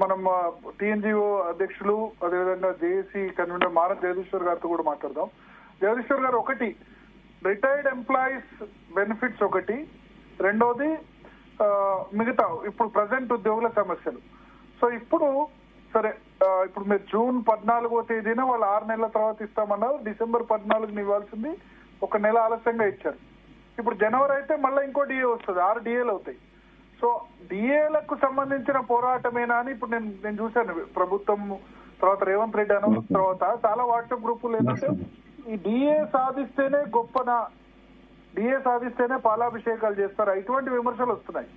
మనం టీఎన్జిఓ అధ్యక్షులు అదేవిధంగా జేఏసీ కన్వీనర్ మారం జగదీశ్వర్ గారితో కూడా మాట్లాడదాం. జగదీశ్వర్ గారు, ఒకటి రిటైర్డ్ ఎంప్లాయీస్ బెనిఫిట్స్, ఒకటి రెండోది మిగతా ఇప్పుడు ప్రజెంట్ ఉద్యోగుల సమస్యలు. సో ఇప్పుడు సరే, ఇప్పుడు మీరు జూన్ 14వ తేదీన వాళ్ళు 6 నెలల తర్వాత ఇస్తామన్నారు. డిసెంబర్ 14ని ఇవ్వాల్సింది 1 నెల ఆలస్యంగా ఇచ్చారు. ఇప్పుడు జనవరి అయితే మళ్ళీ ఇంకో డిఏ వస్తుంది, 6 డిఏలు అవుతాయి. సో డిఏలకు సంబంధించిన పోరాటమేనా అని ఇప్పుడు నేను చూశాను. ప్రభుత్వం తర్వాత రేవంత్ రెడ్డి అనౌన్స్ తర్వాత చాలా వాట్సాప్ గ్రూపులు ఏంటంటే ఈ డిఏ సాధిస్తేనే గొప్పనా, డిఏ సాధిస్తేనే పాలాభిషేకాలు చేస్తారు, ఇటువంటి విమర్శలు వస్తున్నాయి.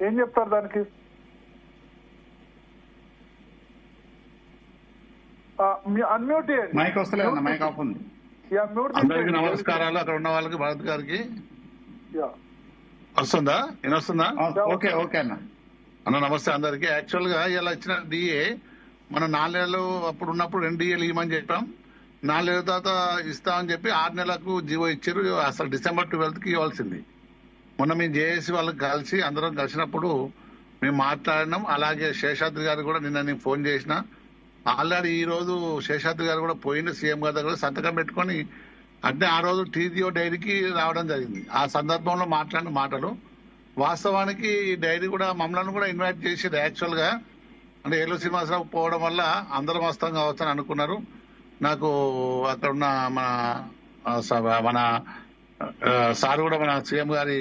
ఏం చెప్తారు దానికి? అన్మ్యూట్ చేయండి. మైక్ వస్తలేదు, మైక్ ఆఫ్ ఉంది. అందరికి నమస్కారాలు. అక్కడ ఉన్న వాళ్ళకి, భరత్ గారికి వస్తుందా? నేను వస్తుందా? ఓకే ఓకే అన్న. నమస్తే అందరికి. యాక్చువల్ గా ఇలా ఇచ్చిన డిఏ మనం 4 నెలలు అప్పుడు ఉన్నప్పుడు 2 డిఏలు ఇవ్వమని చెప్పాం. 4 నెలల తర్వాత ఇస్తామని చెప్పి 6 నెలలకు జీవో ఇచ్చారు. అసలు డిసెంబర్ 12కి ఇవ్వాల్సింది. మొన్న మేము జేఏసీ వాళ్ళకి కలిసి అందరం కలిసినప్పుడు మేము మాట్లాడినాం. అలాగే శేషాద్రి గారు కూడా నిన్న నేను ఫోన్ చేసిన. ఆల్రెడీ ఈ రోజు శేషాద్రి గారు కూడా పోయింది, సీఎం గారి దగ్గర సంతకం పెట్టుకుని అంటే ఆ రోజు టీజీఓ డైరీకి రావడం జరిగింది. ఆ సందర్భంలో మాట్లాడిన మాటలు వాస్తవానికి ఈ డైరీ కూడా మమ్మల్ని కూడా ఇన్వైట్ చేసేది. యాక్చువల్ గా అంటే ఏలూరు శ్రీనివాసరావు పోవడం వల్ల అందరం వస్తాం కావచ్చని అనుకున్నారు. నాకు అక్కడ ఉన్న మన సార్ కూడా మన సీఎం గారి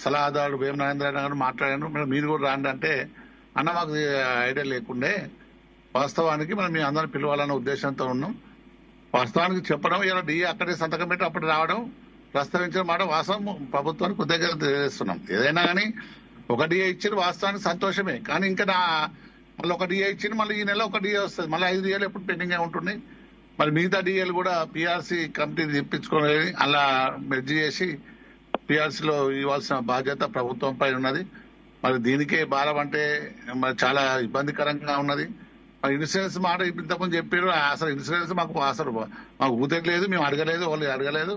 సలహాదారుడు వేమ నరేంద్ర గారు మాట్లాడారు. మీరు కూడా రాండి అంటే, అన్న మాకు ఐడియా లేకుండే, వాస్తవానికి మనం మీ అందరిని పిలవాలన్న ఉద్దేశంతో ఉన్నాం. వాస్తవానికి చెప్పడం, ఇలా డిఏ అక్కడే సంతకం పెట్టి అప్పుడు రావడం, ప్రస్తావించిన మాట వాస్తవం. ప్రభుత్వానికి కృతజ్ఞత తెలియజేస్తున్నాం. ఏదైనా కానీ ఒక డిఏ ఇచ్చిన వాస్తవానికి సంతోషమే, కానీ ఇంకా మళ్ళీ ఒక డిఏ ఇచ్చింది, మళ్ళీ ఈ నెల ఒక డిఏ వస్తుంది, మళ్ళీ 5 డిఏలు ఎప్పుడు పెండింగ్ గా ఉంటుంది. మరి మిగతా డిఏలు కూడా పిఆర్సీ కమిటీ తెప్పించుకొని అలా మెర్జ్ చేసి పిఆర్సీలో ఇవ్వాల్సిన బాధ్యత ప్రభుత్వం పైన ఉన్నది. మరి దీనికే భారం అంటే మరి చాలా ఇబ్బందికరంగా ఉన్నది. ఇన్సూరెన్స్ మాట ఇంతకుముందు చెప్పారు. అసలు ఇన్సూరెన్స్ మాకు ఊతలేదు, మేము అడగలేదు, వాళ్ళు అడగలేదు.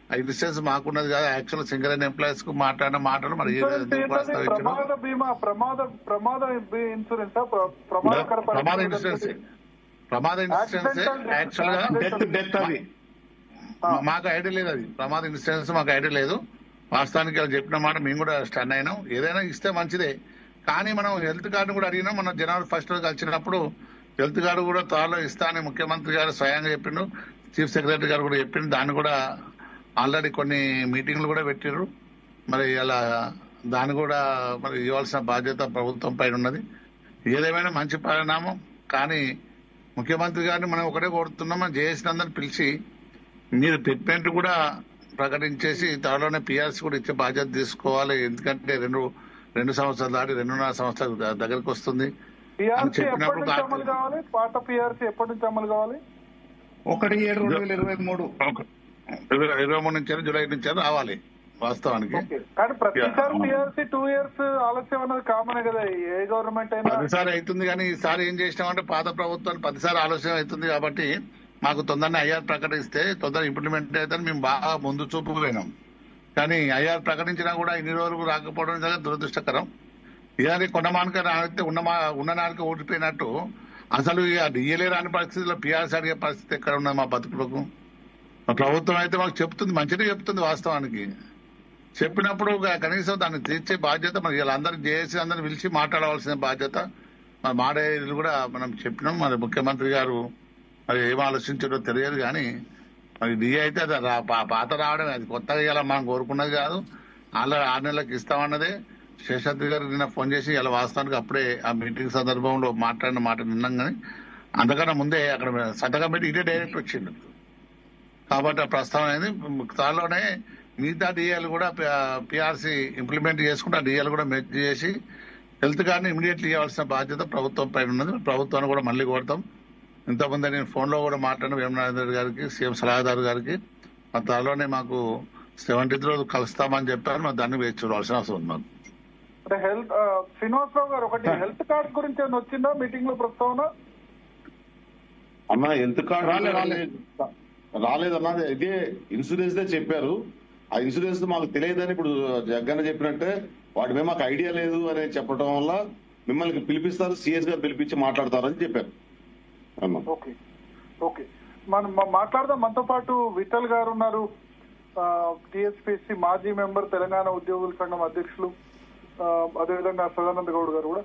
ఆ ఇన్సూరెన్స్ మాకున్నది కాదు. యాక్చువల్ సింగరేణి ఎంప్లాయీస్ కు మాట్లాడిన మాటలు మరి ప్రమాద ఇన్సూరెన్స్ యాక్చువల్ గా మాకు ఐడియా లేదు. అది ప్రమాద ఇన్సూరెన్స్ మాకు ఐడియా లేదు. వాస్తవానికి వాళ్ళు చెప్పిన మాట మేము కూడా స్టన్ అయినాం. ఏదైనా ఇస్తే మంచిదే, కానీ మనం హెల్త్ కార్డు కూడా అడిగినాం. మనం జనవరి 1 కలిసినప్పుడు హెల్త్ కార్డు కూడా త్వరలో ఇస్తా అని ముఖ్యమంత్రి గారు స్వయంగా చెప్పిండు, చీఫ్ సెక్రటరీ గారు కూడా చెప్పిండు. దాన్ని కూడా ఆల్రెడీ కొన్ని మీటింగ్లు కూడా పెట్టారు. మరి అలా దాన్ని కూడా మరి ఇవ్వాల్సిన బాధ్యత ప్రభుత్వం పైన ఉన్నది. ఏదేమైనా మంచి పరిణామం. కానీ ముఖ్యమంత్రి గారిని మనం ఒకటే కోరుతున్నాం, మనం జేఏసీ అందరిని పిలిచి మీరు ట్రీట్మెంట్ కూడా ప్రకటించేసి త్వరలోనే పిఆర్సీ కూడా ఇచ్చే బాధ్యత తీసుకోవాలి. ఎందుకంటే రెండు సంవత్సరాలు దాటి 2.5 సంవత్సరాలు దగ్గరకు వస్తుంది. చెప్పినప్పుడు పాత పిఆర్సీ ఎప్పటి నుంచి అమలు కావాలి? 1/7/2023 నుంచి జూలై నుంచి రావాలి వాస్తవానికి. కానీ ప్రతిసారి పిఆర్సీ 2 years ఆలస్యం అన్నది కామనే కదా, ఏ గవర్నమెంట్ అయినా. ప్రతిసారి అవుతుంది, కానీ ఈసారి ఏం చేసినామంటే పాత ప్రభుత్వాలు 10 సార్లు ఆలస్యం అవుతుంది కాబట్టి మాకు తొందరనే ఐఆర్ ప్రకటిస్తే తొందరగా ఇంప్లిమెంట్ అయితే మేము బాగా ముందు చూపు పోయినాం. కానీ ఐఆర్ ప్రకటించినా కూడా ఇన్ని రోజులు రాకపోవడం దురదృష్టకరం. ఇలాంటి కొండమానక రానితే ఉన్న నాలుక ఓడిపోయినట్టు అసలు ఇక డిఏలే రాని పరిస్థితిలో పిఆర్సీ అడిగే పరిస్థితి ఎక్కడ ఉన్నది మా బతుకులకు? ప్రభుత్వం అయితే మాకు చెప్తుంది, మంచిగా చెప్తుంది. వాస్తవానికి చెప్పినప్పుడు కనీసం దాన్ని తీర్చే బాధ్యత మరి వీళ్ళందరూ జేఏసీ అందరిని పిలిచి మాట్లాడవలసిన బాధ్యత మరి మాడేది కూడా మనం చెప్పినాం. మరి ముఖ్యమంత్రి గారు మరి ఏం ఆలోచించారో తెలియదు, కానీ మరి డిఏ అయితే అది పాత రావడం, అది కొత్తగా ఇలా మనం కోరుకున్నది కాదు. 6 నెలలకు ఇస్తామన్నదే. శేషాద్రి గారు నిన్న ఫోన్ చేసి ఇలా వాస్తవానికి అప్పుడే ఆ మీటింగ్ సందర్భంలో మాట్లాడిన మాట విన్నాం, కానీ అంతకన్నా ముందే అక్కడ సంతకం పెట్టి ఇదే డైరెక్ట్ వచ్చిండు. కాబట్టి ఆ ప్రస్తావన అనేది త్వరలోనే మిగతా డిఏలు కూడా పిఆర్సీ ఇంప్లిమెంట్ చేసుకుంటే ఆ డిఏలు కూడా మెర్జ్ చేసి హెల్త్ కార్డుని ఇమీడియట్లీ ఇవ్వాల్సిన బాధ్యత ప్రభుత్వం పైన ఉన్నది. ప్రభుత్వాన్ని కూడా మళ్ళీ కోరుతాం. ఇంతకుముందే నేను ఫోన్ లో కూడా మాట్లాడిన వేమ నరేంద్ర గారికి, సీఎం సలహాదారు గారికి త్వరలోనే మాకు 70th రోజు కలుస్తామని చెప్పారు. మరి దాన్ని వేచి చూడాల్సిన అవసరం ఉంది మాకు. అంటే హెల్త్ శ్రీనివాసరావు గారు, ఒకటి హెల్త్ కార్డ్ గురించి ఏమైనా వచ్చిందా మీటింగ్ లో ప్రస్తావన? అన్న హెల్త్ కార్డ్ రాలేదన్నా, ఇదే ఇన్సూరెన్స్ దే చెప్పారు. ఆ ఇన్సూరెన్స్ మాకు తెలియదని ఇప్పుడు జగన్ చెప్పినట్టే వాటి మీద మాకు ఐడియా లేదు అని చెప్పడం వల్ల మిమ్మల్ని పిలిపిస్తారు, సిఎస్ గారు పిలిపించి మాట్లాడతారని చెప్పారు. అమ్మా. ఓకే ఓకే, మనం మాట్లాడదాం. మనతో పాటు విఠల్ గారు ఉన్నారు, టిఎస్పిఎస్సి మాజీ మెంబర్, తెలంగాణ ఉద్యోగుల సంఘం అధ్యక్షులు, అదేవిధంగా సదానంద గౌడ్ గారు కూడా.